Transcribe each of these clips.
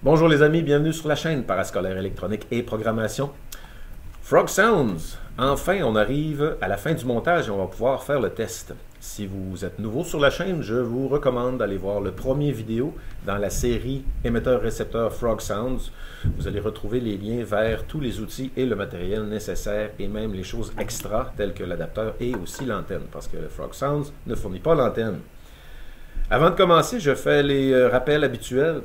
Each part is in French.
Bonjour les amis, bienvenue sur la chaîne Parascolaire électronique et programmation. Frog Sounds, enfin on arrive à la fin du montage et on va pouvoir faire le test. Si vous êtes nouveau sur la chaîne, je vous recommande d'aller voir le premier vidéo dans la série émetteur-récepteur Frog Sounds. Vous allez retrouver les liens vers tous les outils et le matériel nécessaire et même les choses extra telles que l'adapteur et aussi l'antenne parce que le Frog Sounds ne fournit pas l'antenne. Avant de commencer, je fais les rappels habituels.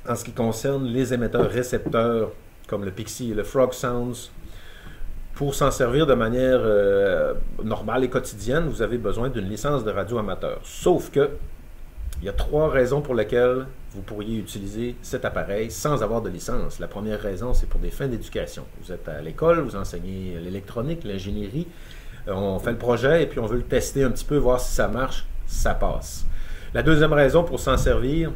En ce qui concerne les émetteurs-récepteurs, comme le Pixie et le Frog Sounds, pour s'en servir de manière normale et quotidienne, vous avez besoin d'une licence de radio amateur. Sauf que, il y a 3 raisons pour lesquelles vous pourriez utiliser cet appareil sans avoir de licence. La première raison, c'est pour des fins d'éducation. Vous êtes à l'école, vous enseignez l'électronique, l'ingénierie, on fait le projet et puis on veut le tester un petit peu, voir si ça marche, ça passe. La deuxième raison pour s'en servir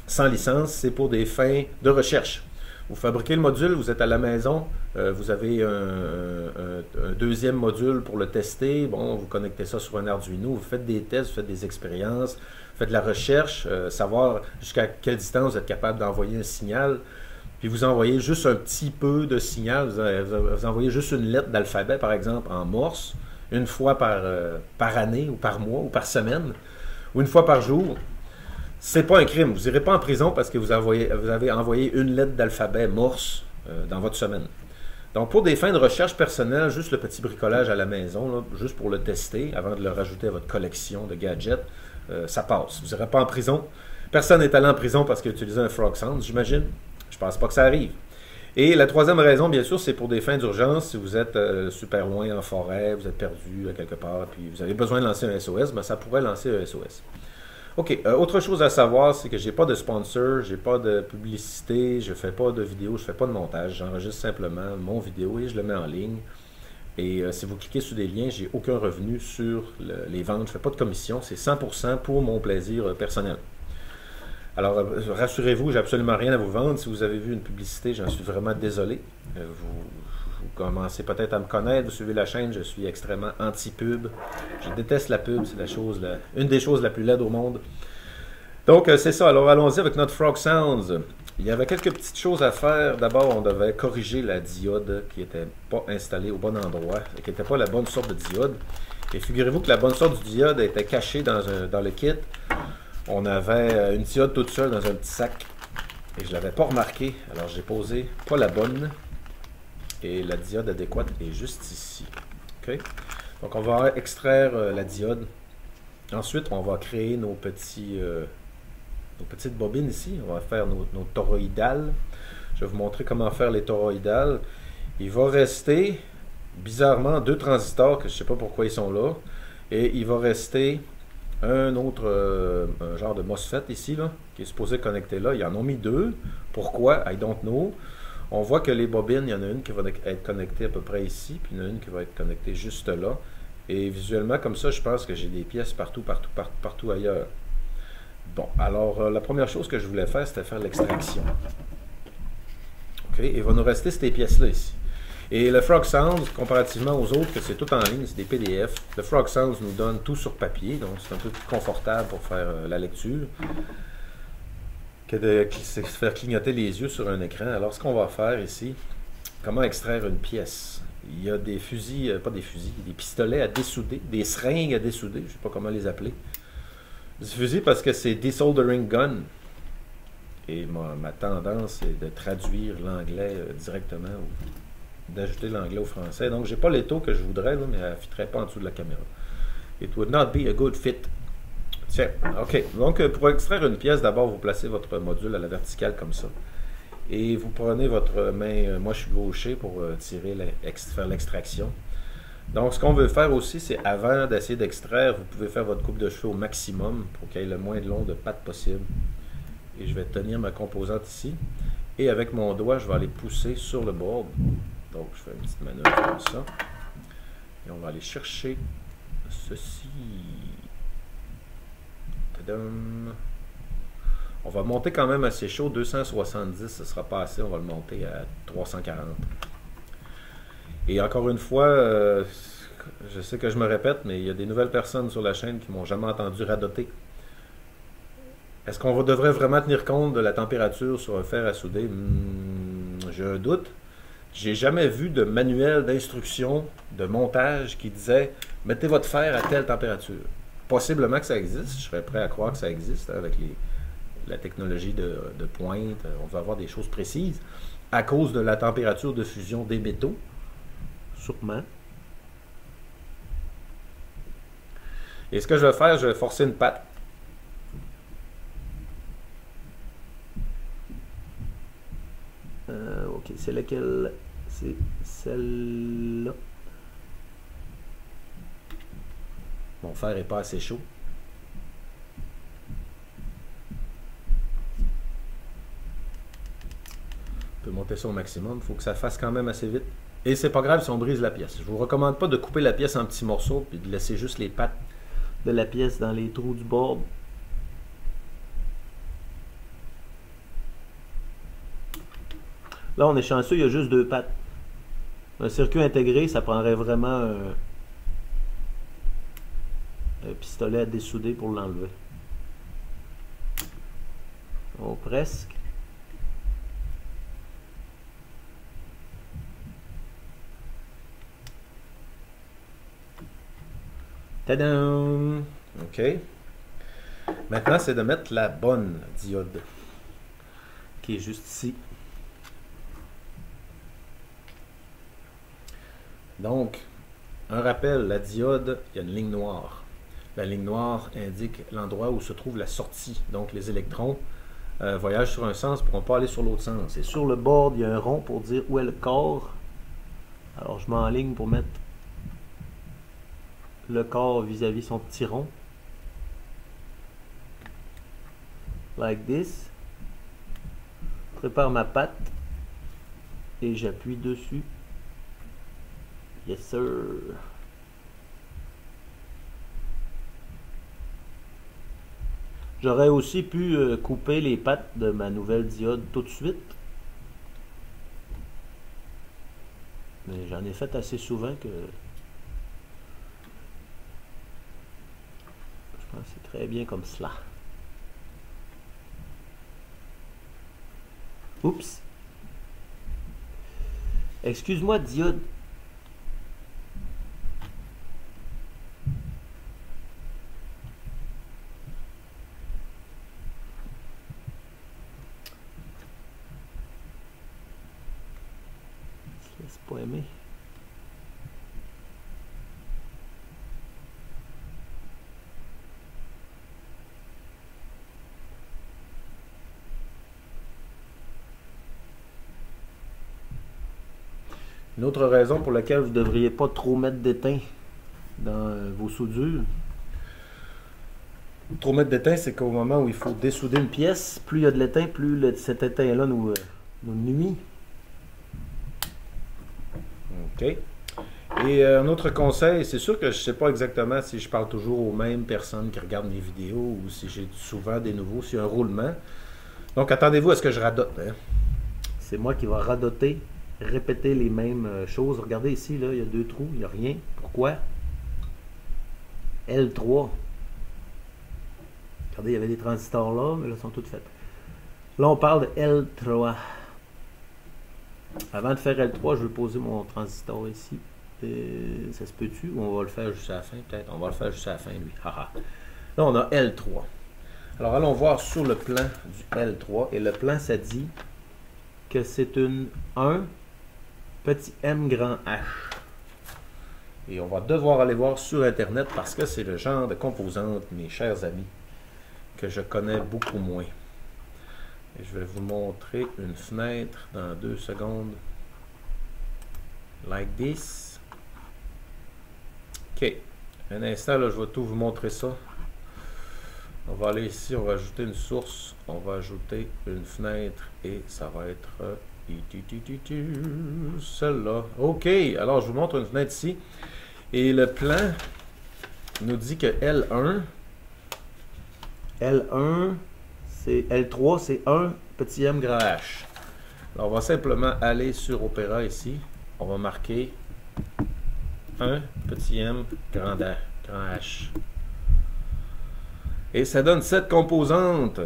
sans licence, c'est pour des fins de recherche. Vous fabriquez le module, vous êtes à la maison, vous avez un deuxième module pour le tester. Bon, vous connectez ça sur un Arduino, vous faites des tests, vous faites des expériences, vous faites de la recherche, savoir jusqu'à quelle distance vous êtes capable d'envoyer un signal. Puis vous envoyez juste un petit peu de signal, vous envoyez juste une lettre d'alphabet, par exemple, en morse, une fois par année, ou par mois, ou par semaine, ou une fois par jour. C'est pas un crime. Vous n'irez pas en prison parce que vous avez envoyé une lettre d'alphabet morse dans votre semaine. Donc, pour des fins de recherche personnelle, juste le petit bricolage à la maison, là, juste pour le tester, avant de le rajouter à votre collection de gadgets, ça passe. Vous n'irez pas en prison. Personne n'est allé en prison parce qu'il a utilisé un Frog Sound, j'imagine. Je pense pas que ça arrive. Et la troisième raison, bien sûr, c'est pour des fins d'urgence. Si vous êtes super loin en forêt, vous êtes perdu quelque part, puis vous avez besoin de lancer un SOS, ben, ça pourrait lancer un SOS. OK, autre chose à savoir, c'est que j'ai pas de sponsor, j'ai pas de publicité, je fais pas de vidéo, je fais pas de montage, j'enregistre simplement mon vidéo et je le mets en ligne. Et si vous cliquez sur des liens, j'ai aucun revenu sur les ventes, je fais pas de commission, c'est 100% pour mon plaisir personnel. Alors, rassurez-vous, j'ai absolument rien à vous vendre. Si vous avez vu une publicité, j'en suis vraiment désolé. Vous commencez peut-être à me connaître, vous suivez la chaîne, je suis extrêmement anti-pub. Je déteste la pub, c'est une des choses la plus laide au monde. Donc, c'est ça. Alors, allons-y avec notre Frog Sounds. Il y avait quelques petites choses à faire. D'abord, on devait corriger la diode qui n'était pas installée au bon endroit, et qui n'était pas la bonne sorte de diode. Et figurez-vous que la bonne sorte de diode était cachée dans le kit. On avait une diode toute seule dans un petit sac et je ne l'avais pas remarqué. Alors j'ai posé pas la bonne et la diode adéquate est juste ici. Okay? Donc on va extraire la diode. Ensuite on va créer nos petites bobines ici. On va faire nos toroïdales. Je vais vous montrer comment faire les toroïdales. Il va rester bizarrement 2 transistors que je ne sais pas pourquoi ils sont là. Et il va rester un autre un genre de MOSFET ici, là, qui est supposé connecter là. Ils en ont mis 2. Pourquoi? I don't know. On voit que les bobines, il y en a une qui va être connectée à peu près ici, puis il y en a une qui va être connectée juste là. Et visuellement, comme ça, je pense que j'ai des pièces partout ailleurs. Bon, alors, la première chose que je voulais faire, c'était faire l'extraction. OK, il va nous rester ces pièces-là ici. Et le Frog Sounds, comparativement aux autres, que c'est tout en ligne, c'est des PDF, le Frog Sounds nous donne tout sur papier, donc c'est un peu plus confortable pour faire la lecture que de se faire clignoter les yeux sur un écran. Alors, ce qu'on va faire ici, comment extraire une pièce? Il y a des fusils, pas des fusils, des pistolets à dessouder, des seringues à dessouder, je ne sais pas comment les appeler. Des fusils parce que c'est desoldering gun. Et ma tendance est de traduire l'anglais directement d'ajouter l'anglais au français. Donc, j'ai pas les taux que je voudrais, là, mais elle ne fitterait pas en dessous de la caméra. It would not be a good fit. Tiens, OK. Donc, pour extraire une pièce, d'abord, vous placez votre module à la verticale comme ça. Et vous prenez votre main, moi je suis gaucher pour faire l'extraction. Donc, ce qu'on veut faire aussi, c'est avant d'essayer d'extraire, vous pouvez faire votre coupe de cheveux au maximum pour qu'il y ait le moins de long de pattes possible. Et je vais tenir ma composante ici. Et avec mon doigt, je vais aller pousser sur le board. Donc, je fais une petite manœuvre comme ça. Et on va aller chercher ceci. Tadam! On va monter quand même assez chaud. 270, ce sera pas assez. On va le monter à 340. Et encore une fois, je sais que je me répète, mais il y a des nouvelles personnes sur la chaîne qui m'ont jamais entendu radoter. Est-ce qu'on devrait vraiment tenir compte de la température sur un fer à souder? J'ai un doute. J'ai jamais vu de manuel d'instruction de montage qui disait mettez votre fer à telle température. Possiblement que ça existe. Je serais prêt à croire que ça existe hein, avec la technologie de pointe. On va avoir des choses précises à cause de la température de fusion des métaux. Sûrement. Et ce que je vais faire, je vais forcer une patte. Ok, c'est laquelle? C'est celle-là. Mon fer n'est pas assez chaud. On peut monter ça au maximum. Il faut que ça fasse quand même assez vite. Et c'est pas grave si on brise la pièce. Je vous recommande pas de couper la pièce en petits morceaux et de laisser juste les pattes de la pièce dans les trous du board. Là, on est chanceux, il y a juste 2 pattes. Un circuit intégré, ça prendrait vraiment un pistolet à dessouder pour l'enlever. Oh, presque. Tadam! OK. Maintenant, c'est de mettre la bonne diode, qui est juste ici. Donc, un rappel, la diode, il y a une ligne noire. La ligne noire indique l'endroit où se trouve la sortie. Donc, les électrons voyagent sur un sens, ne pourront pas aller sur l'autre sens. Et sur le board, il y a un rond pour dire où est le corps. Alors, je m'enligne pour mettre le corps vis-à-vis son petit rond. Like this. Je prépare ma patte et j'appuie dessus. Yes sir. J'aurais aussi pu couper les pattes de ma nouvelle diode tout de suite. Mais j'en ai fait assez souvent que je pense que c'est très bien comme cela. Oups. Excuse-moi, diode. Laisse pas aimer. Une autre raison pour laquelle vous ne devriez pas trop mettre d'étain dans vos soudures. Trop mettre d'étain, c'est qu'au moment où il faut dessouder une pièce, plus il y a de l'étain, plus cet étain-là nous nuit. OK. Et un autre conseil, c'est sûr que je ne sais pas exactement si je parle toujours aux mêmes personnes qui regardent mes vidéos ou si j'ai souvent des nouveaux, s'il y a un roulement. Donc attendez-vous à ce que je radote. Hein. C'est moi qui va radoter, répéter les mêmes choses. Regardez ici, là, il y a 2 trous, il n'y a rien. Pourquoi? L3. Regardez, il y avait des transistors là, mais là, ils sont tous faits. Là, on parle de L3. Avant de faire L3, je vais poser mon transistor ici. Ça se peut-tu ou on va le faire juste à la fin? Peut-être. On va le faire juste à la fin, lui. Haha. Là, on a L3. Alors, allons voir sur le plan du L3. Et le plan, ça dit que c'est une 1 petit m grand H. Et on va devoir aller voir sur Internet parce que c'est le genre de composante, mes chers amis, que je connais beaucoup moins. Et je vais vous montrer une fenêtre dans 2 secondes. Like this. OK. Un instant, là, je vais tout vous montrer ça. On va aller ici, on va ajouter une source. On va ajouter une fenêtre et ça va être celle-là. OK. Alors, je vous montre une fenêtre ici. Et le plan nous dit que L1, c'est L3, c'est 1 petit m grand H. Alors, on va simplement aller sur Opera ici. On va marquer 1 petit m grand H. Et ça donne 7 composantes.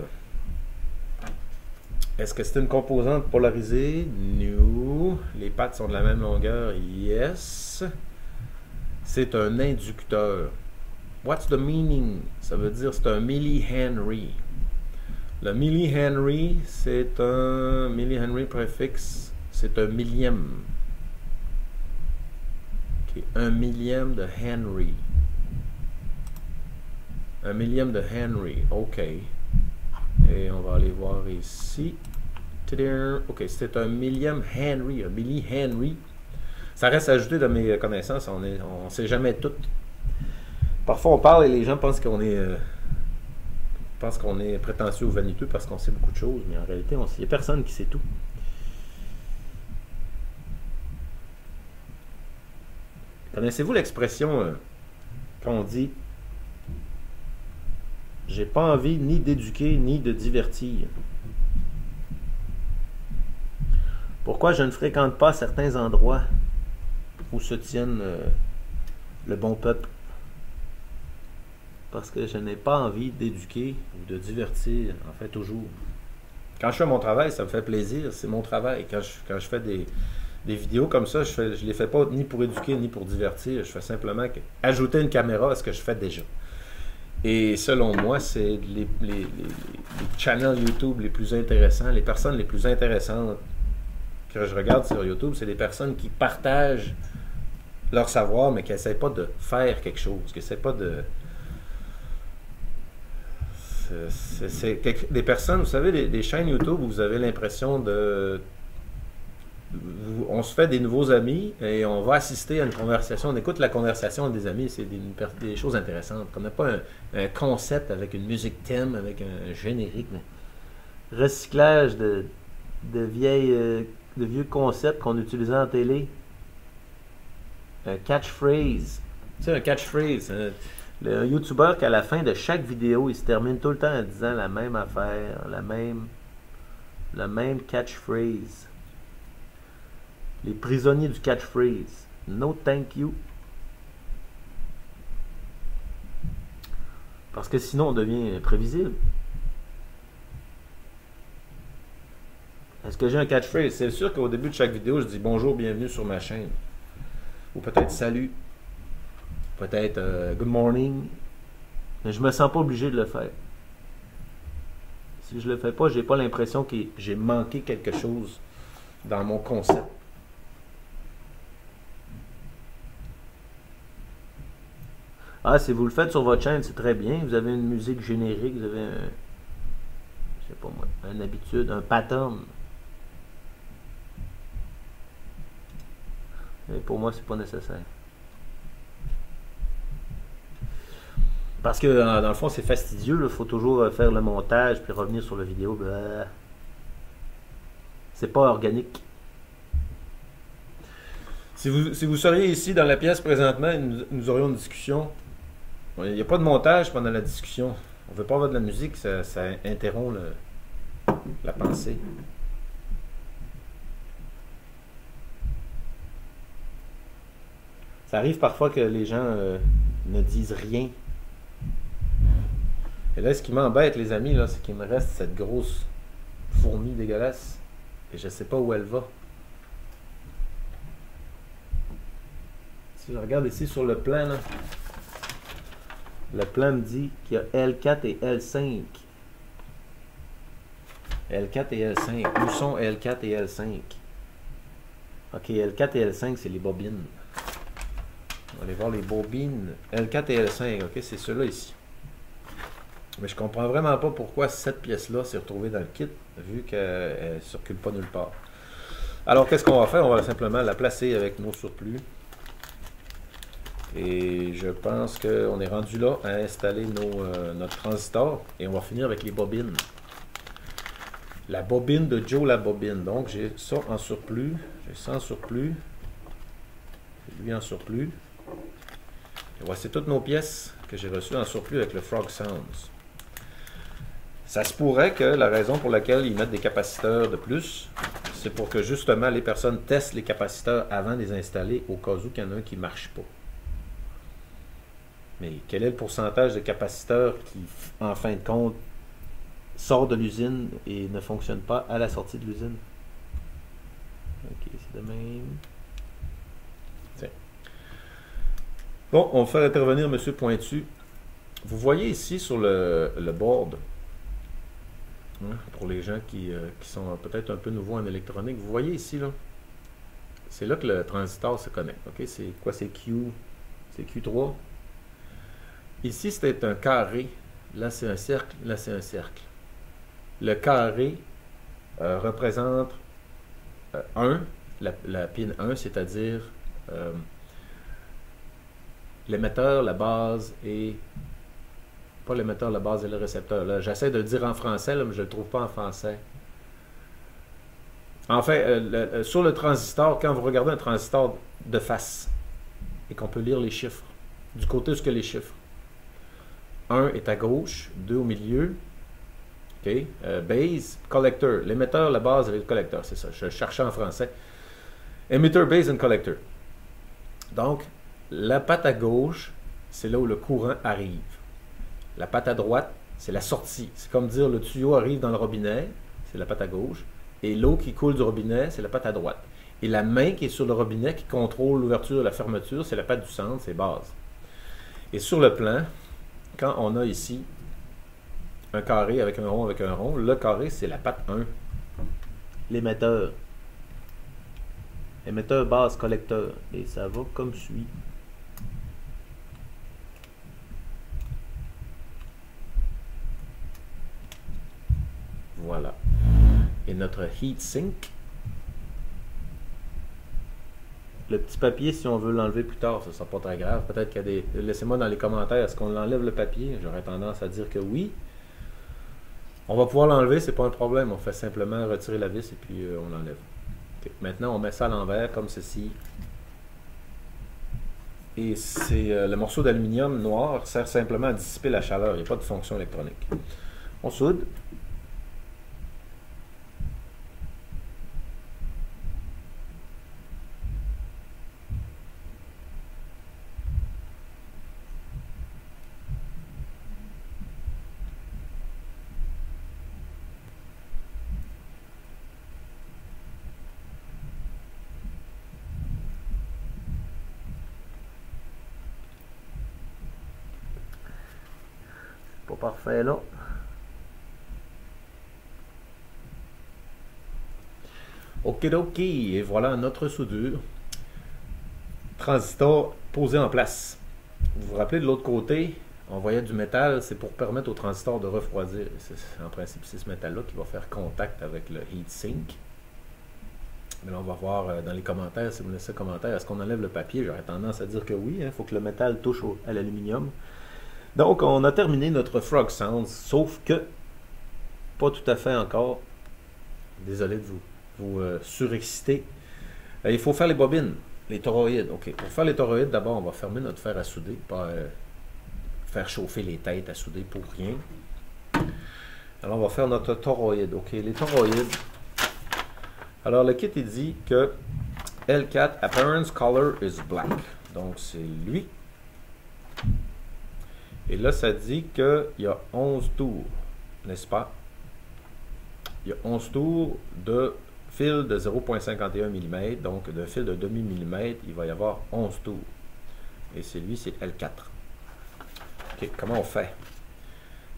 Est-ce que c'est une composante polarisée? No. Les pattes sont de la même longueur? Yes. C'est un inducteur. What's the meaning? Ça veut dire c'est un millihenry. Le millihenry, c'est un millihenry préfixe, c'est un millième. Okay. Un millième de Henry. Un millième de Henry. OK. Et on va aller voir ici. OK, c'est un millième Henry, un millihenry. Ça reste ajouté dans mes connaissances. On ne sait jamais tout. Parfois, on parle et les gens pensent qu'on est prétentieux ou vaniteux parce qu'on sait beaucoup de choses, mais en réalité, il n'y a personne qui sait tout. Connaissez-vous l'expression quand on dit « J'ai pas envie ni d'éduquer ni de divertir ». Pourquoi je ne fréquente pas certains endroits où se tiennent le bon peuple? Parce que je n'ai pas envie d'éduquer ou de divertir, en fait, toujours. Quand je fais mon travail, ça me fait plaisir, c'est mon travail. Quand je fais des vidéos comme ça, je les fais pas ni pour éduquer ni pour divertir. Je fais simplement ajouter une caméra à ce que je fais déjà. Et selon moi, c'est les channels YouTube les plus intéressants, les personnes les plus intéressantes que je regarde sur YouTube, c'est des personnes qui partagent leur savoir, mais qui n'essaient pas de faire quelque chose, qui n'essaient pas de... C'est des personnes, vous savez, des chaînes YouTube où vous avez l'impression de... On se fait des nouveaux amis et on va assister à une conversation, on écoute la conversation des amis, c'est des choses intéressantes. On n'a pas un concept avec une musique thème, avec un générique, mais recyclage de vieux concepts qu'on utilisait en télé. Un catchphrase. Tu sais, un catchphrase, le YouTuber qu'à la fin de chaque vidéo, il se termine tout le temps en disant la même affaire, la même catchphrase. Les prisonniers du catchphrase. No thank you. Parce que sinon, on devient prévisible. Est-ce que j'ai un catchphrase? C'est sûr qu'au début de chaque vidéo, je dis bonjour, bienvenue sur ma chaîne. Ou peut-être salut. Peut-être good morning. Mais je me sens pas obligé de le faire. Si je le fais pas, j'ai pas l'impression que j'ai manqué quelque chose dans mon concept. Ah, si vous le faites sur votre chaîne, c'est très bien. Vous avez une musique générique, vous avez je sais pas moi, une habitude, un pattern. Et pour moi, c'est pas nécessaire. Parce que dans le fond, c'est fastidieux. Il faut toujours faire le montage puis revenir sur la vidéo. C'est pas organique. Si vous seriez ici dans la pièce présentement, nous aurions une discussion. Il n'y a pas de montage pendant la discussion. On ne veut pas avoir de la musique, ça interrompt la pensée. Ça arrive parfois que les gens ne disent rien. Et là, ce qui m'embête, les amis, là, c'est qu'il me reste cette grosse fourmi dégueulasse. Et je ne sais pas où elle va. Si je regarde ici sur le plan, là, le plan me dit qu'il y a L4 et L5. L4 et L5. Où sont L4 et L5? Ok, L4 et L5, c'est les bobines. On va aller voir les bobines. L4 et L5, ok, c'est ceux-là ici. Mais je comprends vraiment pas pourquoi cette pièce-là s'est retrouvée dans le kit, vu qu'elle ne circule pas nulle part. Alors, qu'est-ce qu'on va faire? On va simplement la placer avec nos surplus. Et je pense qu'on est rendu là à installer notre transistor. Et on va finir avec les bobines. La bobine de Joe la bobine. Donc, j'ai ça en surplus. J'ai ça en surplus. J'ai lui en surplus. Et voici toutes nos pièces que j'ai reçues en surplus avec le Frog Sounds. Ça se pourrait que la raison pour laquelle ils mettent des capaciteurs de plus, c'est pour que justement les personnes testent les capaciteurs avant de les installer au cas où il y en a un qui ne marche pas. Mais quel est le pourcentage de capaciteurs qui, en fin de compte, sort de l'usine et ne fonctionne pas à la sortie de l'usine? Ok, c'est de même. Tiens. Bon, on va faire intervenir M. Pointu. Vous voyez ici sur le board, hein, pour les gens qui sont peut-être un peu nouveaux en électronique, vous voyez ici, là, c'est là que le transistor se connecte. Ok, c'est quoi? C'est Q3. Ici, c'était un carré. Là, c'est un cercle. Là, c'est un cercle. Le carré représente 1, la pin 1, c'est-à-dire l'émetteur, la base et... Pas l'émetteur, la base et le récepteur. J'essaie de le dire en français, là, mais je ne le trouve pas en français. En fait, sur le transistor, quand vous regardez un transistor de face et qu'on peut lire les chiffres, du côté où est-ce que les chiffres? 1 est à gauche, 2 au milieu, OK? Base, collector. L'émetteur, la base et le collecteur, c'est ça. Je cherchais en français. Emitter, base and collector. Donc, la patte à gauche, c'est là où le courant arrive. La patte à droite, c'est la sortie. C'est comme dire le tuyau arrive dans le robinet, c'est la patte à gauche. Et l'eau qui coule du robinet, c'est la patte à droite. Et la main qui est sur le robinet, qui contrôle l'ouverture et la fermeture, c'est la patte du centre, c'est base. Et sur le plan, quand on a ici un carré avec un rond, le carré, c'est la patte 1. L'émetteur. Émetteur, base, collecteur. Et ça va comme suit. Voilà. Et notre heat sink. Le petit papier, si on veut l'enlever plus tard, ce ne sera pas très grave. Peut-être qu'il y a des... Laissez-moi dans les commentaires, est-ce qu'on enlève le papier? J'aurais tendance à dire que oui. On va pouvoir l'enlever, c'est pas un problème. On fait simplement retirer la vis et puis on l'enlève. Okay. Maintenant, on met ça à l'envers, comme ceci. Et c'est le morceau d'aluminium noir sert simplement à dissiper la chaleur. Il n'y a pas de fonction électronique. On soude. Pas parfait là. Ok, et voilà notre soudure. Transistor posé en place. Vous vous rappelez de l'autre côté, on voyait du métal, c'est pour permettre au transistor de refroidir. En principe, c'est ce métal-là qui va faire contact avec le heatsink. Mais là, on va voir dans les commentaires, si vous me laissez un commentaire, est-ce qu'on enlève le papier? J'aurais tendance à dire que oui, il faut que le métal touche à l'aluminium. Donc, on a terminé notre Frog Sounds, sauf que, pas tout à fait encore. Désolé de vous surexciter. Il faut faire les bobines, les toroïdes. OK, pour faire les toroïdes, d'abord, on va fermer notre fer à souder, pas faire chauffer les têtes à souder pour rien. Alors, on va faire notre toroïde. OK, les toroïdes. Alors, le kit, il dit que L4, Appearance Color is Black. Donc, c'est lui. Et là, ça dit qu'il y a 11 tours, n'est-ce pas? Il y a 11 tours de fil de 0,51 mm, donc de fil de demi-millimètre, il va y avoir 11 tours. Et celui, c'est L4. OK, comment on fait?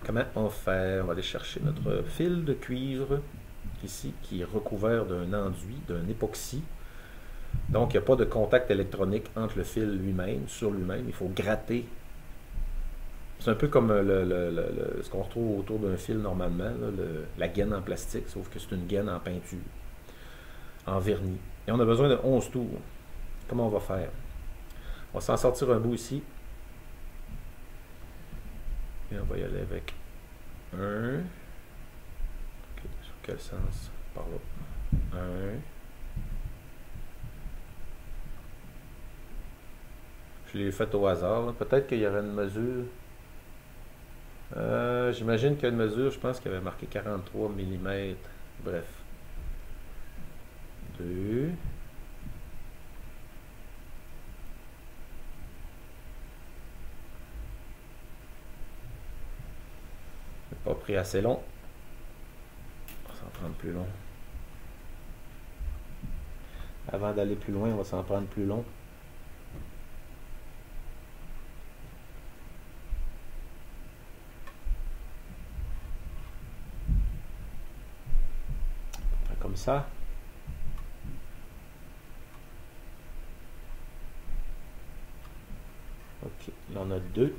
Comment on fait? On va aller chercher notre fil de cuivre, ici, qui est recouvert d'un enduit, d'un époxy. Donc, il n'y a pas de contact électronique entre le fil lui-même, sur lui-même. Il faut gratter. C'est un peu comme ce qu'on retrouve autour d'un fil normalement, là, la gaine en plastique, sauf que c'est une gaine en peinture, en vernis. Et on a besoin de 11 tours. Comment on va faire? On va s'en sortir un bout ici. Et on va y aller avec un. Okay, sur quel sens? Par là. Un. Je l'ai fait au hasard. Peut-être qu'il y aurait une mesure. J'imagine qu'il y a une mesure, je pense qu'il avait marqué 43 mm. Bref. 2. Pas pris assez long. On va s'en prendre plus long. Avant d'aller plus loin, on va s'en prendre plus long. Comme ça. Ok, là on a 2.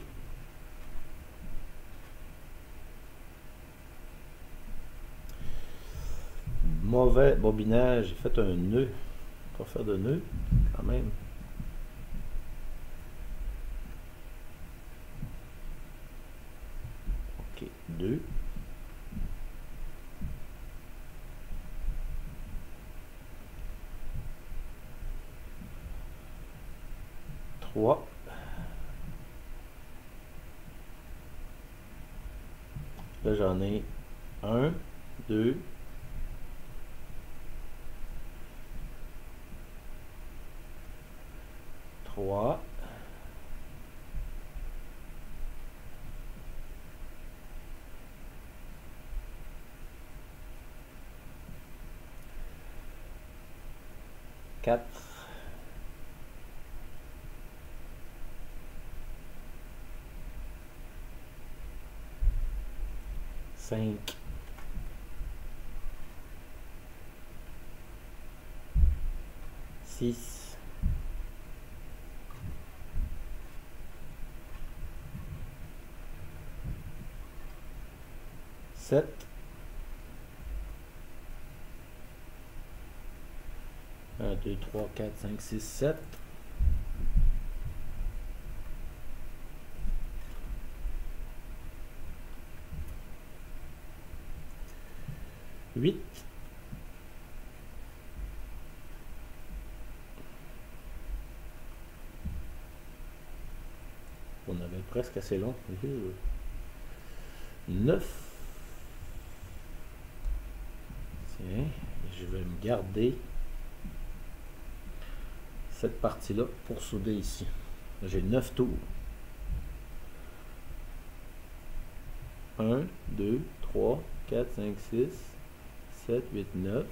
Mauvais bobinage, j'ai fait un nœud. Pas faire de nœud quand même. Ok, 2. Trois. Là j'en ai 1, 2, 3, 4, 5, 6, 7, 1, 2, 3, 4, 5, 6, 7. 8. On avait presque assez long. 9. Tiens, je vais me garder cette partie-là pour souder ici. J'ai 9 tours. 1, 2, 3, 4, 5, 6, 7, 8, 9.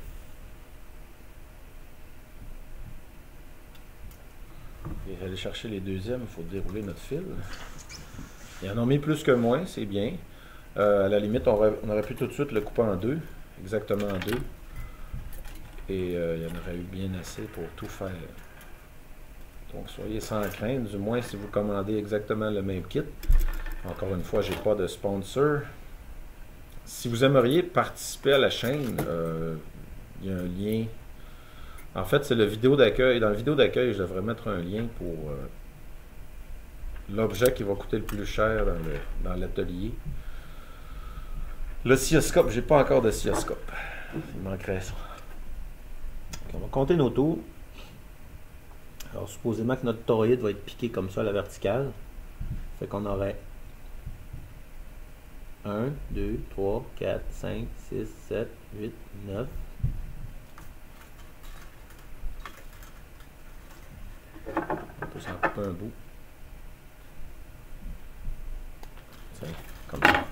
Et aller chercher les deuxièmes, il faut dérouler notre fil. Ils en ont mis plus que moins, c'est bien. À la limite, on aurait pu tout de suite le couper en deux, exactement en deux. Et il y en aurait eu bien assez pour tout faire. Donc soyez sans crainte, du moins si vous commandez exactement le même kit. Encore une fois, j'ai pas de sponsor. Si vous aimeriez participer à la chaîne, il y a un lien. En fait, c'est le vidéo d'accueil. Dans la vidéo d'accueil, je devrais mettre un lien pour l'objet qui va coûter le plus cher dans l'atelier. L'oscilloscope, j'ai pas encore d'oscilloscope. Il manquerait ça. Donc, on va compter nos tours. Alors, supposément que notre toroïde va être piqué comme ça à la verticale. Fait qu'on aurait 1, 2, 3, 4, 5, 6, 7, 8, 9. On peut s'en couper un bout. Tiens, comme ça.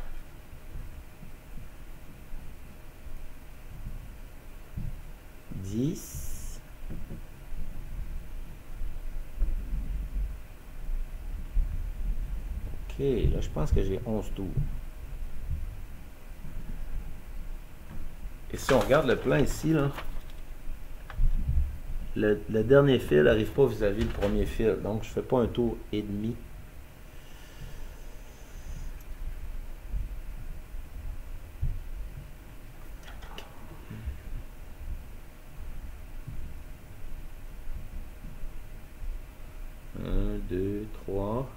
10. Ok, là je pense que j'ai 11 tours. Et si on regarde le plan ici, là, le dernier fil n'arrive pas vis-à-vis le premier fil. Donc je ne fais pas un tour et demi. Un, deux, trois.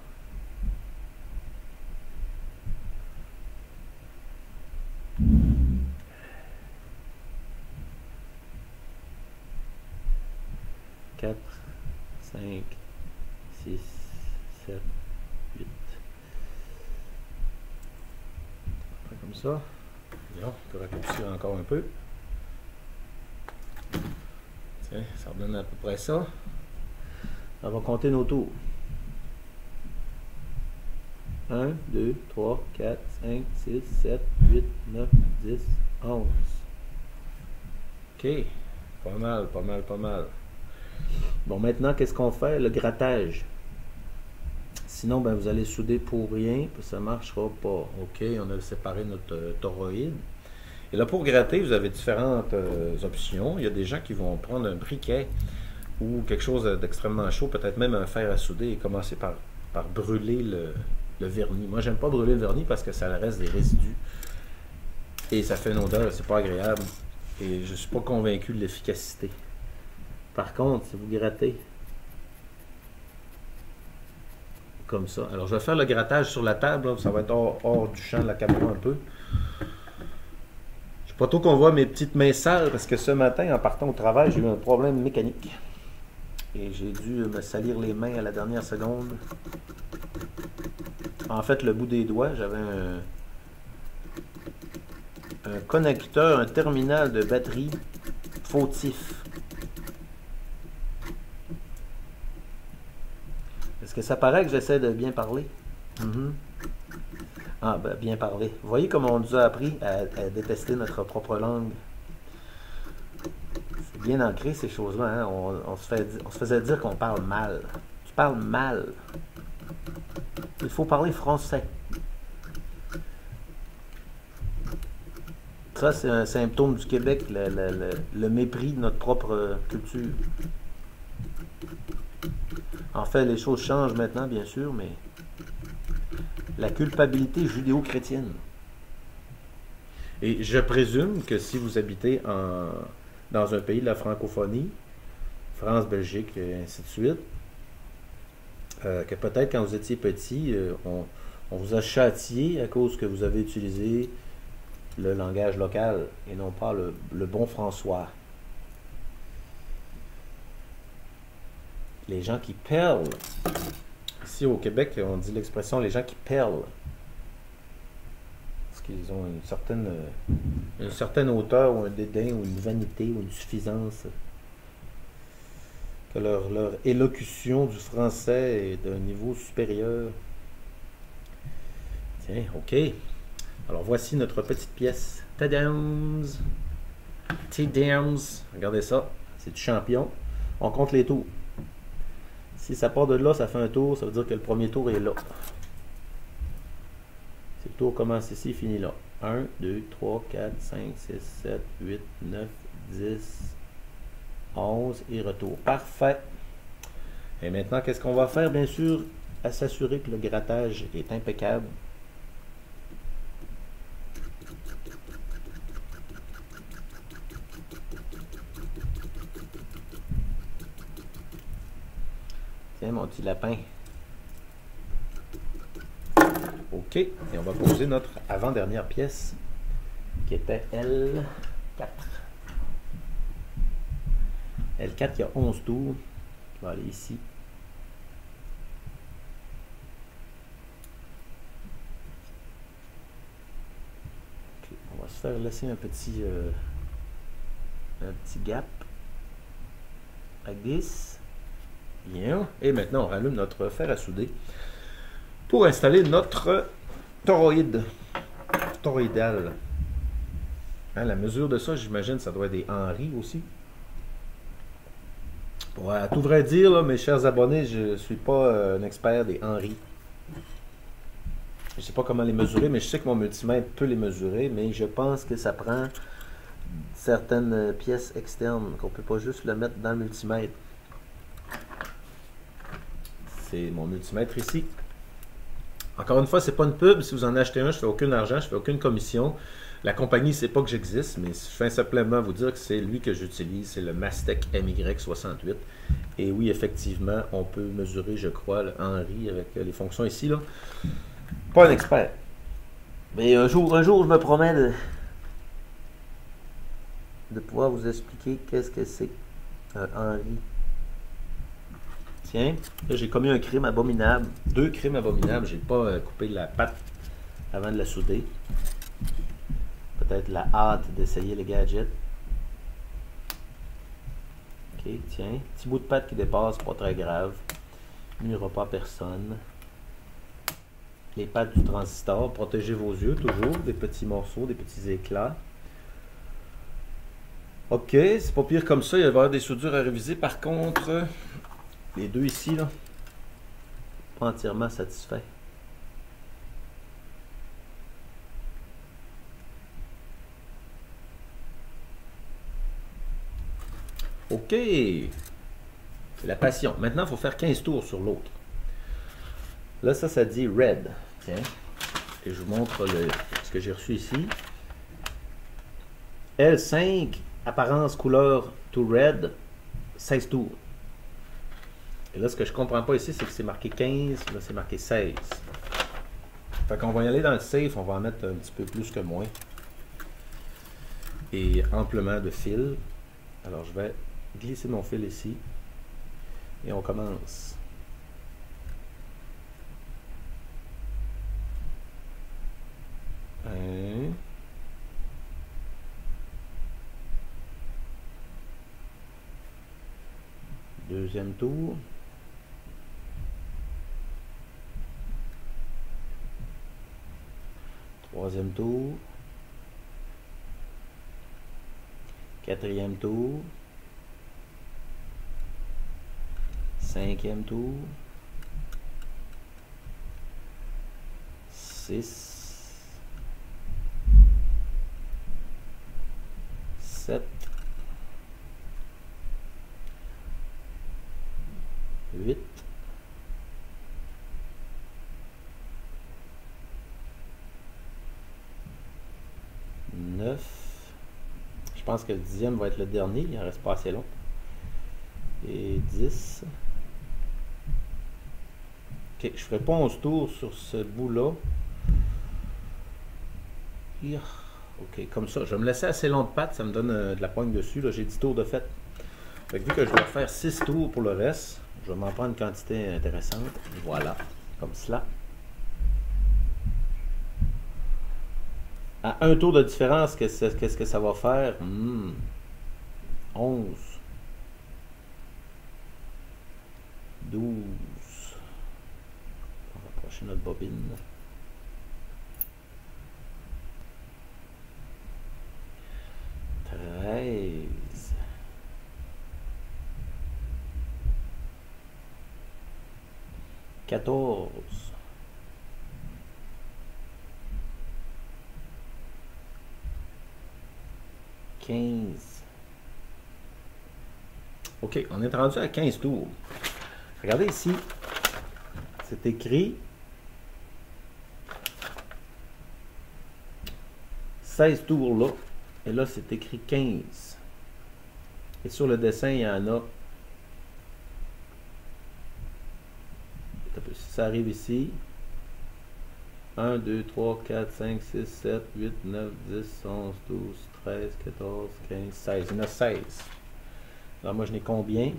Quatre, 5, 6, 7, 8. Comme ça. Bien, on peut raccourcir encore un peu. Tiens, ça redonne à peu près ça. On va compter nos tours. 1, 2, 3, 4, 5, 6, 7, 8, 9, 10, 11. OK. Pas mal, pas mal, pas mal. Bon, maintenant, qu'est-ce qu'on fait? Le grattage. Sinon, ben, vous allez souder pour rien, puis ça ne marchera pas. OK, on a séparé notre toroïde. Et là, pour gratter, vous avez différentes options. Il y a des gens qui vont prendre un briquet ou quelque chose d'extrêmement chaud, peut-être même un fer à souder, et commencer par brûler le vernis. Moi, j'aime pas brûler le vernis parce que ça reste des résidus. Et ça fait une odeur, c'est pas agréable. Et je suis pas convaincu de l'efficacité. Par contre, si vous grattez comme ça. Alors, je vais faire le grattage sur la table. Là. Ça va être hors du champ de la caméra un peu. Je ne sais pas trop qu'on voit mes petites mains sales parce que ce matin, en partant au travail, j'ai eu un problème mécanique. Et j'ai dû me salir les mains à la dernière seconde. En fait, le bout des doigts, j'avais un connecteur, un terminal de batterie fautif. Est-ce que ça paraît que j'essaie de bien parler? Ah, ben, bien parler. Vous voyez comment on nous a appris à détester notre propre langue? C'est bien ancré, ces choses-là. Hein? On se faisait dire qu'on parle mal. Tu parles mal. Il faut parler français. Ça, c'est un symptôme du Québec, le mépris de notre propre culture. En fait, les choses changent maintenant, bien sûr, mais la culpabilité judéo-chrétienne. Et je présume que si vous habitez dans un pays de la francophonie, France, Belgique, et ainsi de suite, que peut-être quand vous étiez petit, on vous a châtié à cause que vous avez utilisé le langage local et non pas le bon François. Les gens qui perlent, ici au Québec, on dit l'expression les gens qui perlent, parce qu'ils ont une certaine hauteur ou un dédain ou une vanité ou une suffisance, que leur élocution du français est d'un niveau supérieur. Tiens, ok. Alors voici notre petite pièce. Tadams! Tadams! Regardez ça, c'est du champion. On compte les tours. Si ça part de là, ça fait un tour, ça veut dire que le premier tour est là. Si le tour commence ici, finit là. 1, 2, 3, 4, 5, 6, 7, 8, 9, 10, 11 et retour. Parfait. Et maintenant, qu'est-ce qu'on va faire? Bien sûr, à s'assurer que le grattage est impeccable. Tiens, mon petit lapin. OK. Et on va poser notre avant-dernière pièce, qui était L4. L4, il y a 11 tours. Je vais aller ici. Okay. On va se faire laisser un petit gap. Like this. Bien. Et maintenant, on rallume notre fer à souder pour installer notre toroïde. Toroïdal. Hein, la mesure de ça, j'imagine, ça doit être des Henry aussi. Pour à tout vrai dire, là, mes chers abonnés, je ne suis pas un expert des Henry. Je ne sais pas comment les mesurer, mais je sais que mon multimètre peut les mesurer, mais je pense que ça prend certaines pièces externes, qu'on ne peut pas juste le mettre dans le multimètre. C'est mon multimètre ici. Encore une fois, c'est pas une pub. Si vous en achetez un, je ne fais aucun argent, je ne fais aucune commission. La compagnie ne sait pas que j'existe, mais je fais simplement vous dire que c'est lui que j'utilise. C'est le Mastec MY68. Et oui, effectivement, on peut mesurer, je crois, le Henry avec les fonctions ici. Là. Pas un expert. Mais un jour, je me promets de pouvoir vous expliquer qu'est-ce que c'est un Henry. Tiens, là j'ai commis un crime abominable. 2 crimes abominables. J'ai pas coupé la patte avant de la souder. Peut-être la hâte d'essayer les gadgets. Ok, tiens. Petit bout de patte qui dépasse, pas très grave. Il n'y aura pas personne. les pattes du transistor. Protégez vos yeux toujours, des petits morceaux, des petits éclats. Ok, c'est pas pire comme ça. Il va y avoir des soudures à réviser. Par contre, les deux ici, là, pas entièrement satisfait. Ok, c'est la passion. Maintenant, il faut faire 15 tours sur l'autre. Là, ça dit red. Tiens. Et je vous montre ce que j'ai reçu ici. L5, apparence couleur to red, 16 tours. Et là, ce que je comprends pas ici, c'est que c'est marqué 15, là c'est marqué 16. Fait qu'on va y aller dans le safe, on va en mettre un petit peu plus que moins. Et amplement de fil. Alors je vais glisser mon fil ici. Et on commence. Un. Deuxième tour. Troisième tour. Quatrième tour. Cinquième tour. 6. 7. 8. 9. Je pense que le 10e va être le dernier, il en reste pas assez long. Et 10. Ok, je ferai pas 11 tours sur ce bout-là. Ok, comme ça. Je vais me laisser assez long de patte, ça me donne de la poigne dessus. J'ai 10 tours de fait. Fait que vu que je dois faire 6 tours pour le reste, je vais m'en prendre une quantité intéressante. Voilà, comme cela. À un tour de différence, qu'est-ce que ça va faire? 11. 12. On va rapprocher notre bobine. 13. 14. 15. Ok, on est rendu à 15 tours. Regardez ici. C'est écrit 16 tours là. Et là, c'est écrit 15. Et sur le dessin, il y en a. Si ça arrive ici. 1, 2, 3, 4, 5, 6, 7, 8, 9, 10, 11, 12, 13, 14, 15, 16. Il y en a 16. Alors moi, je n'ai combien?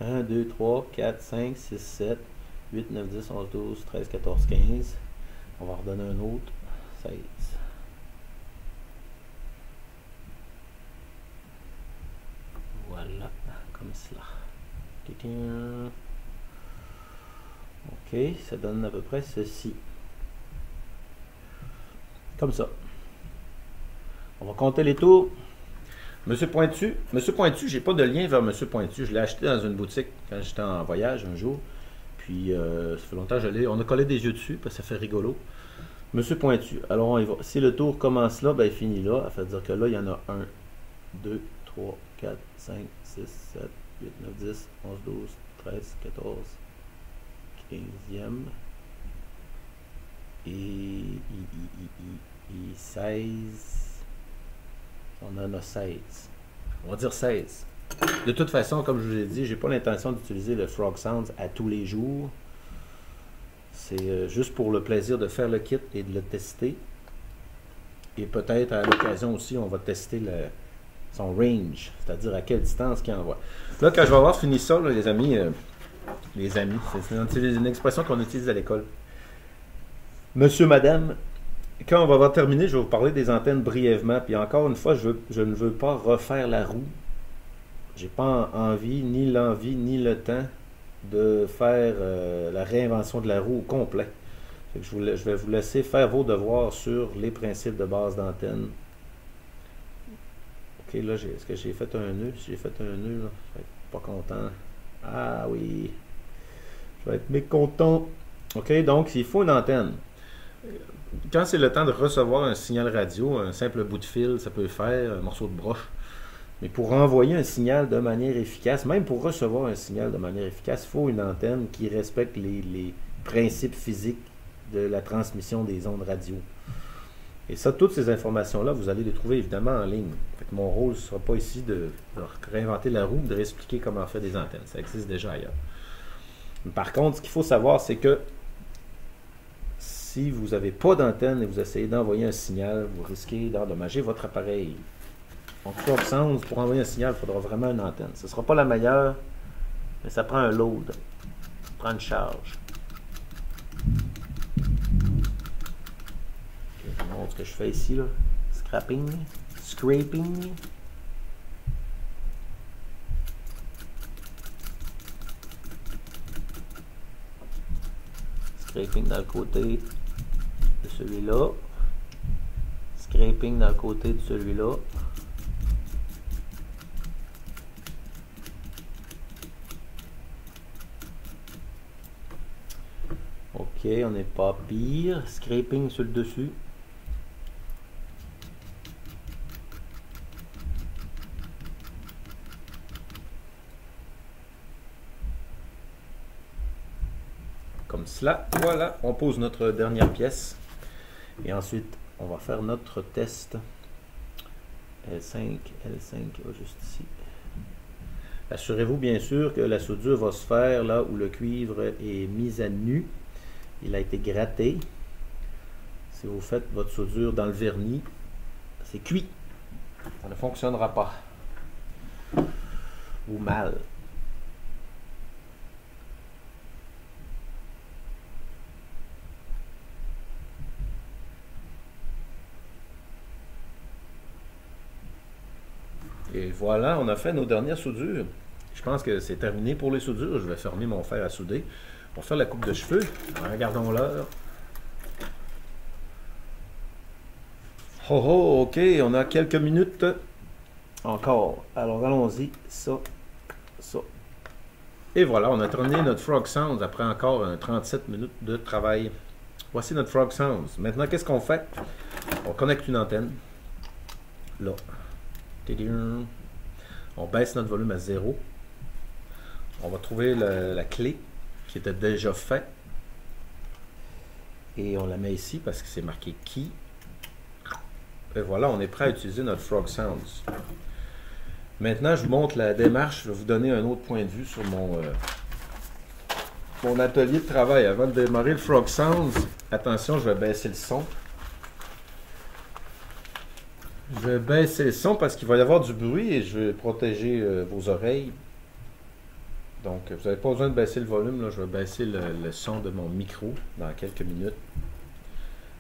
1, 2, 3, 4, 5, 6, 7, 8, 9, 10, 11, 12, 13, 14, 15. On va redonner un autre. 16. Voilà, comme cela. Ok, ça donne à peu près ceci. Comme ça. On va compter les tours. Monsieur Pointu, j'ai pas de lien vers Monsieur Pointu. Je l'ai acheté dans une boutique quand j'étais en voyage un jour. Puis, ça fait longtemps que je l'ai. On a collé des yeux dessus parce que ça fait rigolo. Monsieur Pointu. Alors, on y va. Si le tour commence là, ben il finit là. Ça veut dire que là, il y en a 1, 2, 3, 4, 5, 6, 7, 8, 9, 10, 11, 12, 13, 14, 15e. Et 16. On en a 16. On va dire 16. De toute façon, comme je vous l'ai dit, j'ai pas l'intention d'utiliser le Frog Sounds à tous les jours. C'est juste pour le plaisir de faire le kit et de le tester. Et peut-être à l'occasion aussi, on va tester son range, c'est-à-dire à quelle distance qu'il envoie. Là, quand je vais avoir fini ça, là, les amis, c'est une expression qu'on utilise à l'école. Monsieur, madame, quand on va avoir terminé, je vais vous parler des antennes brièvement. Puis encore une fois, je ne veux pas refaire la roue. J'ai pas envie, ni l'envie, ni le temps de faire la réinvention de la roue au complet. Fait que je vais vous laisser faire vos devoirs sur les principes de base d'antenne. Ok, là, est-ce que j'ai fait un nœud? Si j'ai fait un nœud, là, je vais être pas content. Ah oui, je vais être mécontent. Ok, donc il faut une antenne. Quand c'est le temps de recevoir un signal radio, un simple bout de fil, ça peut le faire, un morceau de broche. Mais pour envoyer un signal de manière efficace, même pour recevoir un signal de manière efficace, il faut une antenne qui respecte les principes physiques de la transmission des ondes radio. Et ça, toutes ces informations-là, vous allez les trouver évidemment en ligne. Fait que mon rôle ne sera pas ici de réinventer la roue, de réexpliquer comment on fait des antennes. Ça existe déjà ailleurs. Par contre, ce qu'il faut savoir, c'est que si vous n'avez pas d'antenne et vous essayez d'envoyer un signal, vous risquez d'endommager votre appareil. Donc, Frog Sounds, pour envoyer un signal, il faudra vraiment une antenne. Ce ne sera pas la meilleure, mais ça prend un load. Ça prend une charge. Je vous montre ce que je fais ici, là. Scraping. Scraping. Scraping dans le côté de celui-là. Scraping dans le côté de celui-là. Ok, on n'est pas pire. Scraping sur le dessus. Comme cela. Voilà, on pose notre dernière pièce. Et ensuite, on va faire notre test. L5 va juste ici. Assurez-vous bien sûr que la soudure va se faire là où le cuivre est mis à nu. Il a été gratté. Si vous faites votre soudure dans le vernis, c'est cuit. Ça ne fonctionnera pas. Ou mal. Et voilà, on a fait nos dernières soudures. Je pense que c'est terminé pour les soudures. Je vais fermer mon fer à souder. On va faire la coupe de cheveux. Regardons l'heure. Oh oh, ok, on a quelques minutes encore. Alors allons-y, ça. Et voilà, on a terminé notre Frog Sounds après encore 37 minutes de travail. Voici notre Frog Sounds. Maintenant, qu'est-ce qu'on fait? On connecte une antenne. Là. On baisse notre volume à 0. On va trouver la clé qui était déjà faite. Et on la met ici parce que c'est marqué Key. Et voilà, on est prêt à utiliser notre Frog Sounds. Maintenant, je vous montre la démarche. Je vais vous donner un autre point de vue sur mon atelier de travail. Avant de démarrer le Frog Sounds, attention, je vais baisser le son. Je vais baisser le son parce qu'il va y avoir du bruit et je vais protéger vos oreilles. Donc, vous n'avez pas besoin de baisser le volume. Là. Je vais baisser le son de mon micro dans quelques minutes.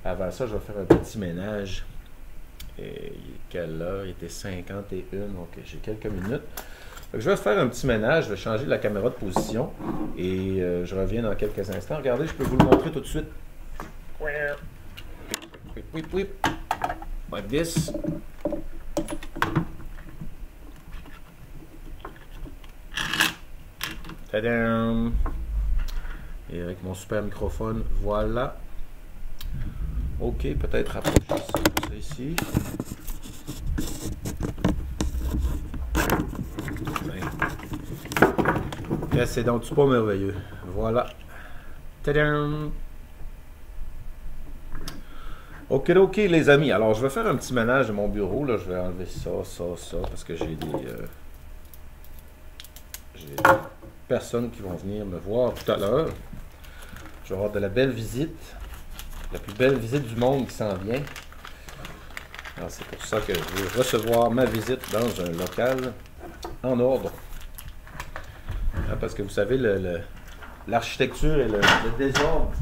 Avant ça, je vais faire un petit ménage. Et quelle heure? Il était 51. Donc, j'ai quelques minutes. Donc, je vais faire un petit ménage. Je vais changer la caméra de position. Et je reviens dans quelques instants. Regardez, je peux vous le montrer tout de suite. Like this. Tadam! Et avec mon super microphone, voilà. Ok, peut-être rapprocher ça ici. Ben. C'est donc pas merveilleux. Voilà. Tadam! Ok, les amis. Alors, je vais faire un petit ménage de mon bureau. Là. Je vais enlever ça, parce que j'ai des personnes qui vont venir me voir tout à l'heure. Je vais avoir de la belle visite. La plus belle visite du monde qui s'en vient. Alors, c'est pour ça que je vais recevoir ma visite dans un local en ordre. Parce que vous savez, l'architecture et le désordre.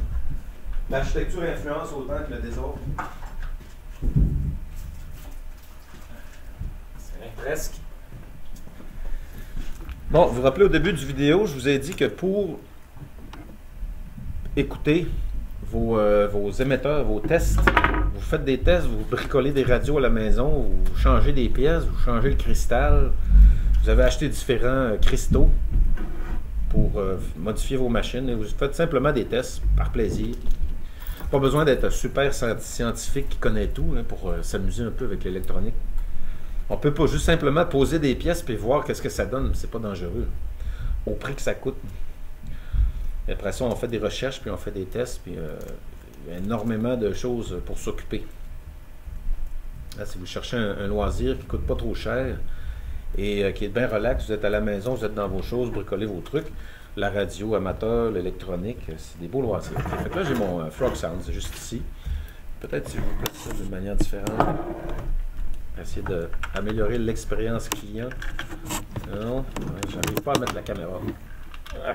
L'architecture influence autant que le désordre. C'est presque. Bon, vous vous rappelez au début du vidéo, je vous ai dit que pour écouter vos émetteurs, vos tests, vous faites des tests, vous bricolez des radios à la maison, vous changez des pièces, vous changez le cristal, vous avez acheté différents cristaux pour modifier vos machines et vous faites simplement des tests par plaisir. Pas besoin d'être un super scientifique qui connaît tout hein, pour s'amuser un peu avec l'électronique. On peut pas juste simplement poser des pièces et voir qu'est-ce que ça donne. C'est pas dangereux. Au prix que ça coûte. Et après ça, on fait des recherches, puis on fait des tests, puis il y a énormément de choses pour s'occuper. Là, si vous cherchez un loisir qui ne coûte pas trop cher et qui est bien relax, vous êtes à la maison, vous êtes dans vos choses, bricolez vos trucs, la radio, amateur, l'électronique, c'est des beaux loisirs. Fait que là, j'ai mon Frog Sound, c'est juste ici. Peut-être si je vous place ça d'une manière différente. Essayer d'améliorer l'expérience client. Non, j'arrive pas à mettre la caméra. Ah.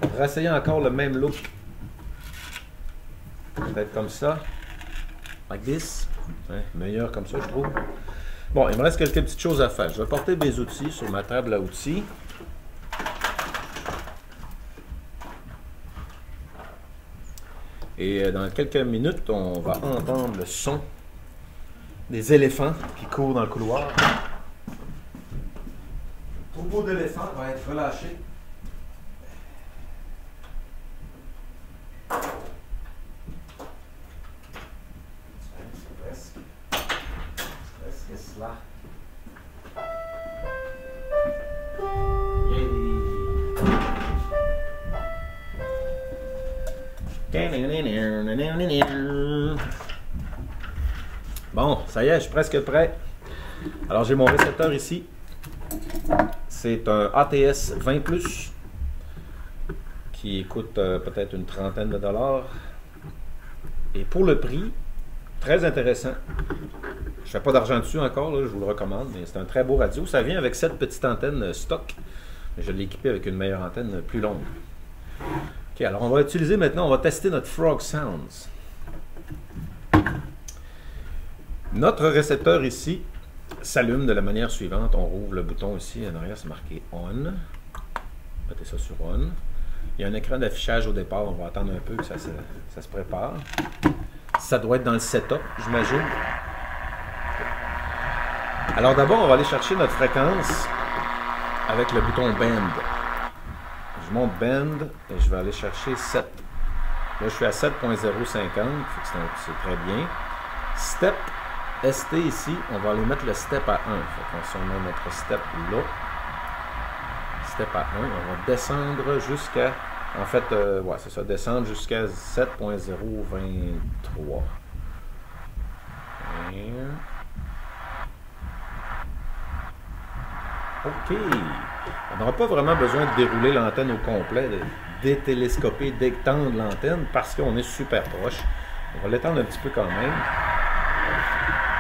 On va essayer encore le même look. Peut-être comme ça. Like this. Ouais, meilleur comme ça, je trouve. Bon, il me reste quelques petites choses à faire. Je vais porter mes outils sur ma table à outils. Et dans quelques minutes, on va entendre le son des éléphants qui courent dans le couloir. Le troupeau d'éléphants va être relâché. C'est presque cela. Bon, ça y est, je suis presque prêt. Alors, j'ai mon récepteur ici. C'est un ATS 20+, qui coûte peut-être une trentaine de dollars. Et pour le prix, très intéressant. Je ne fais pas d'argent dessus encore, là, je vous le recommande, mais c'est un très beau radio. Ça vient avec cette petite antenne stock. Je l'ai équipé avec une meilleure antenne plus longue. Ok, alors on va utiliser maintenant, on va tester notre Frog Sounds. Notre récepteur ici s'allume de la manière suivante. On rouvre le bouton ici, en arrière c'est marqué On. Mettez ça sur On. Il y a un écran d'affichage au départ, on va attendre un peu que ça se prépare. Ça doit être dans le setup, j'imagine. Alors d'abord, on va aller chercher notre fréquence avec le bouton Bend. Je monte Bend et je vais aller chercher 7. Là, je suis à 7.050, c'est très bien. Step, ST ici, on va aller mettre le step à 1. Si on met notre step là, step à 1, on va descendre jusqu'à, en fait, ouais, c'est ça, descendre jusqu'à 7.023. OK. On n'aura pas vraiment besoin de dérouler l'antenne au complet, de détélescoper, d'étendre l'antenne parce qu'on est super proche. On va l'étendre un petit peu quand même.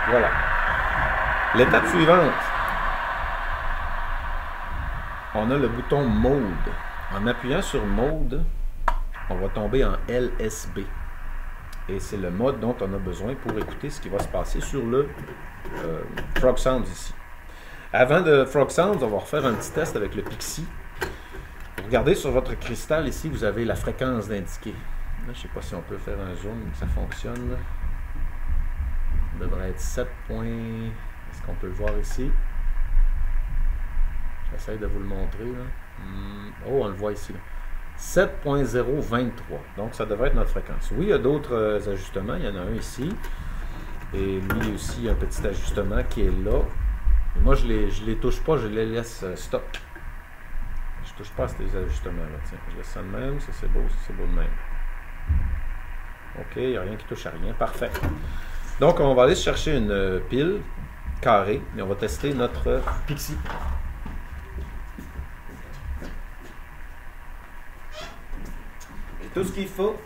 Voilà. L'étape suivante, on a le bouton Mode. En appuyant sur Mode, on va tomber en LSB. Et c'est le mode dont on a besoin pour écouter ce qui va se passer sur le Frog Sounds ici. Avant de Frog Sounds, on va refaire un petit test avec le Pixie. Regardez sur votre cristal ici, vous avez la fréquence d'indiquer. Là, je ne sais pas si on peut faire un zoom, ça fonctionne. Là. Ça devrait être 7 points. Est-ce qu'on peut le voir ici? J'essaie de vous le montrer. Là. Oh, on le voit ici. 7.023. Donc, ça devrait être notre fréquence. Oui, il y a d'autres ajustements. Il y en a un ici. Et lui aussi, il y a un petit ajustement qui est là. Et moi, je les touche pas, je les laisse stop. Je touche pas à ces ajustements-là. Tiens, je laisse ça de même. Ça, c'est beau. Ça, c'est beau de même. OK, il n'y a rien qui touche à rien. Parfait. Donc, on va aller chercher une pile carrée et on va tester notre Pixie. Tout ce qu'il faut.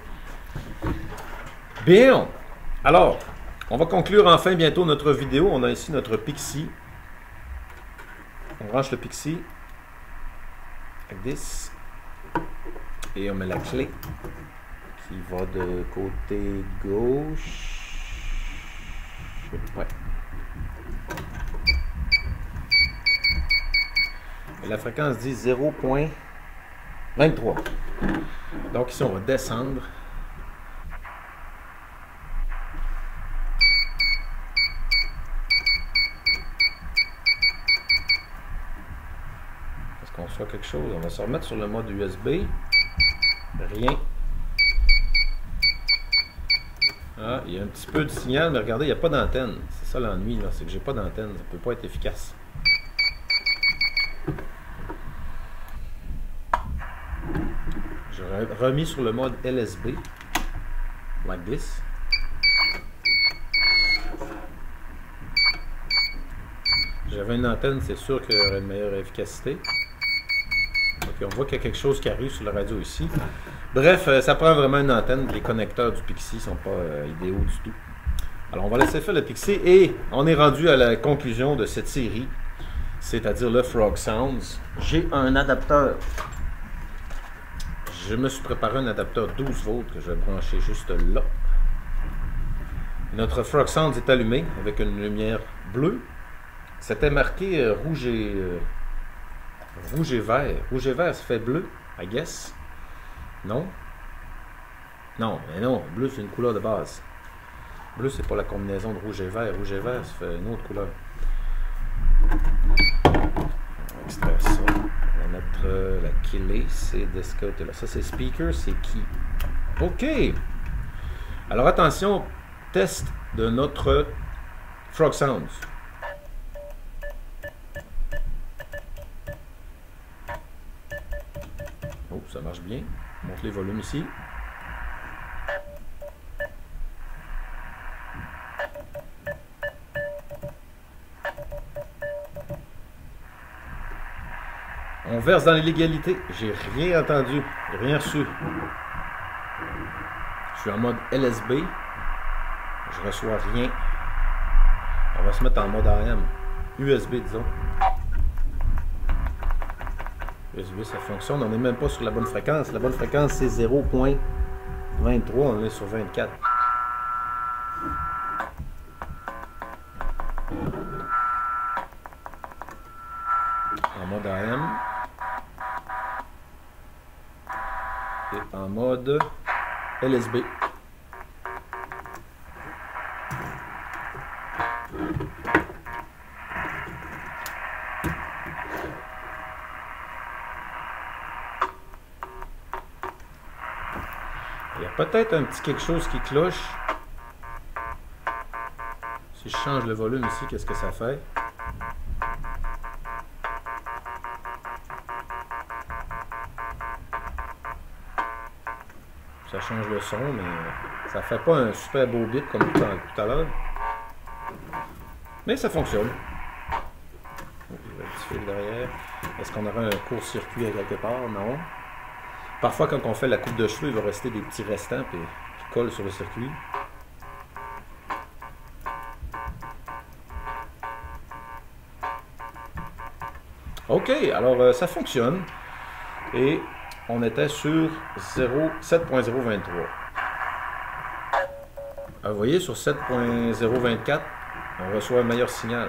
Bien. Alors, on va conclure enfin bientôt notre vidéo. On a ici notre Pixie. On branche le Pixie. Like this. Et on met la clé qui va de côté gauche. Ouais. Et la fréquence dit 0.23. Donc ici, on va descendre. Est-ce qu'on reçoit quelque chose? On va se remettre sur le mode USB. Rien. Ah, il y a un petit peu de signal, mais regardez, il n'y a pas d'antenne. C'est ça l'ennui, c'est que j'ai pas d'antenne. Ça ne peut pas être efficace. J'aurais remis sur le mode LSB. Like this. J'avais une antenne, c'est sûr qu'il y aurait une meilleure efficacité. Et on voit qu'il y a quelque chose qui arrive sur la radio ici. Bref, ça prend vraiment une antenne. Les connecteurs du Pixie ne sont pas idéaux du tout. Alors, on va laisser faire le Pixie et on est rendu à la conclusion de cette série, c'est-à-dire le Frog Sounds. J'ai un adapteur. Je me suis préparé un adapteur 12 volts que je vais brancher juste là. Notre Frog Sounds est allumé avec une lumière bleue. C'était marqué rouge et vert. Rouge et vert, ça fait bleu, I guess. Non? Non, mais non. Bleu, c'est une couleur de base. Bleu, c'est pas la combinaison de rouge et vert. Rouge et vert, ça fait une autre couleur. On va extraire ça. On va mettre la clé. C'est de ce côté-là. Ça, c'est speaker. C'est qui? OK. Alors, attention. Test de notre Frog Sounds. Oh, ça marche bien. On monte les volumes ici. On verse dans l'illégalité. J'ai rien entendu, rien reçu. Je suis en mode LSB. Je reçois rien. On va se mettre en mode AM. USB, disons. USB, ça fonctionne. On n'est même pas sur la bonne fréquence. La bonne fréquence, c'est 0.23. On est sur 24. En mode AM. Et en mode LSB. Il y a peut-être un petit quelque chose qui cloche. Si je change le volume ici, qu'est-ce que ça fait? Ça change le son, mais ça fait pas un super beau bit comme tout à l'heure. Mais ça fonctionne. Il y a un petit fil derrière. Est-ce qu'on aura un court-circuit à quelque part? Non. Parfois, quand on fait la coupe de cheveux, il va rester des petits restants qui collent sur le circuit. OK, alors ça fonctionne. Et on était sur 7.023. Vous voyez, sur 7.024, on reçoit un meilleur signal.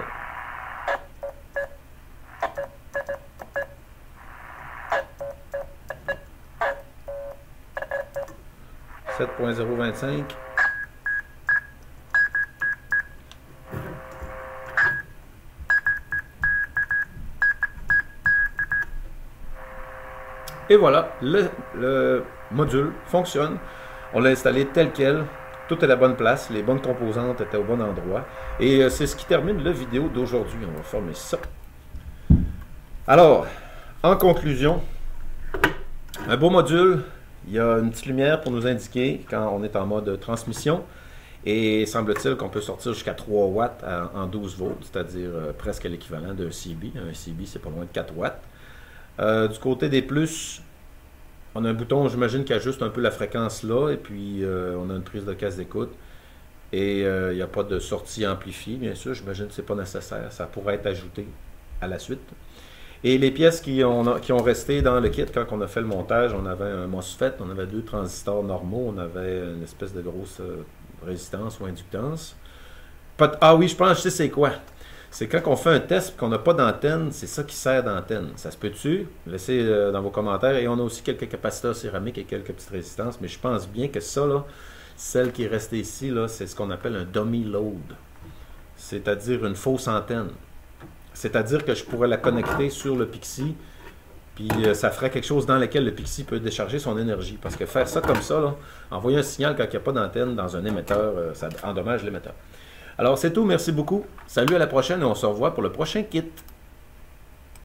« 7.025 ». Et voilà, le module fonctionne. On l'a installé tel quel. Tout est à la bonne place. Les bonnes composantes étaient au bon endroit. Et c'est ce qui termine la vidéo d'aujourd'hui. On va fermer ça. Alors, en conclusion, un beau module. Il y a une petite lumière pour nous indiquer quand on est en mode transmission. Et semble-t-il qu'on peut sortir jusqu'à 3 watts en 12 volts, c'est-à-dire presque l'équivalent d'un CB. Un CB, c'est pas loin de 4 watts. Du côté des plus, on a un bouton, j'imagine, qui ajuste un peu la fréquence là, et puis on a une prise de caisse d'écoute. Et il n'y a pas de sortie amplifiée, bien sûr, j'imagine que ce n'est pas nécessaire. Ça pourrait être ajouté à la suite. Et les pièces qui ont resté dans le kit, quand on a fait le montage, on avait un MOSFET, on avait 2 transistors normaux, on avait une espèce de grosse résistance ou inductance. Ah oui, je pense que je sais c'est quoi. C'est quand on fait un test et qu'on n'a pas d'antenne, c'est ça qui sert d'antenne. Ça se peut-tu? Laissez dans vos commentaires. Et on a aussi quelques capaciteurs céramiques et quelques petites résistances. Mais je pense bien que ça, là, celle qui est restée ici, là, c'est ce qu'on appelle un dummy load. C'est-à-dire une fausse antenne. C'est-à-dire que je pourrais la connecter sur le Pixie, puis ça ferait quelque chose dans lequel le Pixie peut décharger son énergie. Parce que faire ça comme ça, là, envoyer un signal quand il n'y a pas d'antenne dans un émetteur, ça endommage l'émetteur. Alors c'est tout, merci beaucoup. Salut, à la prochaine et on se revoit pour le prochain kit.